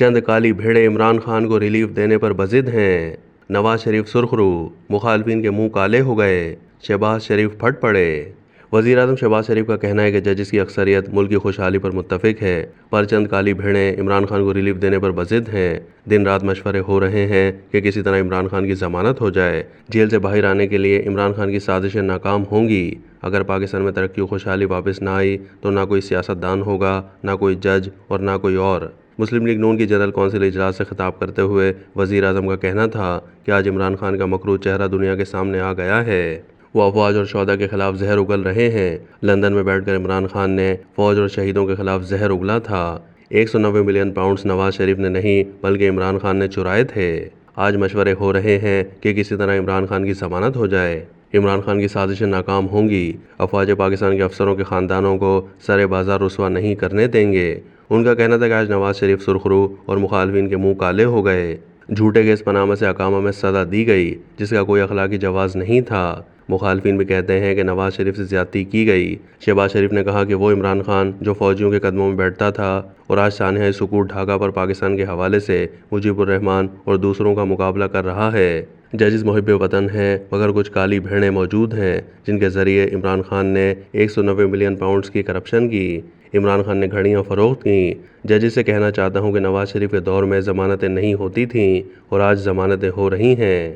چند کالی بھیڑیں عمران خان کو ریلیف دینے پر بضد ہیں۔ نواز شریف سرخرو، مخالفین کے منہ کالے ہو گئے، شہباز شریف پھٹ پڑے۔ وزیر اعظم شہباز شریف کا کہنا ہے کہ ججز کی اکثریت ملک کی خوشحالی پر متفق ہے، پر چند کالی بھیڑیں عمران خان کو ریلیف دینے پر بضد ہیں۔ دن رات مشورے ہو رہے ہیں کہ کسی طرح عمران خان کی ضمانت ہو جائے۔ جیل سے باہر آنے کے لیے عمران خان کی سازشیں ناکام ہوں گی۔ اگر پاکستان میں ترقی و خوشحالی واپس نہ آئی تو نہ کوئی سیاستدان ہوگا، نہ کوئی جج اور نہ کوئی اور۔ مسلم لیگ نون کی جنرل کونسل اجلاس سے خطاب کرتے ہوئے وزیر اعظم کا کہنا تھا کہ آج عمران خان کا مکروہ چہرہ دنیا کے سامنے آ گیا ہے۔ وہ افواج اور شہداء کے خلاف زہر اگل رہے ہیں۔ لندن میں بیٹھ کر عمران خان نے فوج اور شہیدوں کے خلاف زہر اگلا تھا۔ 190 ملین پاؤنڈز نواز شریف نے نہیں بلکہ عمران خان نے چرائے تھے۔ آج مشورے ہو رہے ہیں کہ کسی طرح عمران خان کی ضمانت ہو جائے۔ عمران خان کی سازشیں ناکام ہوں گی۔ افواج پاکستان کے افسروں کے خاندانوں کو سرے بازار رسوا نہیں کرنے دیں گے۔ ان کا کہنا تھا کہ آج نواز شریف سرخرو اور مخالفین کے منہ کالے ہو گئے۔ جھوٹے کیس پاناما سے اقامہ میں سزا دی گئی جس کا کوئی اخلاقی جواز نہیں تھا۔ مخالفین بھی کہتے ہیں کہ نواز شریف سے زیادتی کی گئی۔ شہباز شریف نے کہا کہ وہ عمران خان جو فوجیوں کے قدموں میں بیٹھتا تھا اور آج سانحہ سکوت ڈھاکہ پر پاکستان کے حوالے سے مجیب الرحمان اور دوسروں کا مقابلہ کر رہا ہے۔ ججز محب وطن ہیں مگر کچھ کالی بھیڑیں موجود ہیں جن کے ذریعے عمران خان نے 190 ملین پاؤنڈز کی کرپشن کی۔ عمران خان نے گھڑیاں فروخت کیں۔ ججز سے کہنا چاہتا ہوں کہ نواز شریف کے دور میں ضمانتیں نہیں ہوتی تھیں اور آج ضمانتیں ہو رہی ہیں۔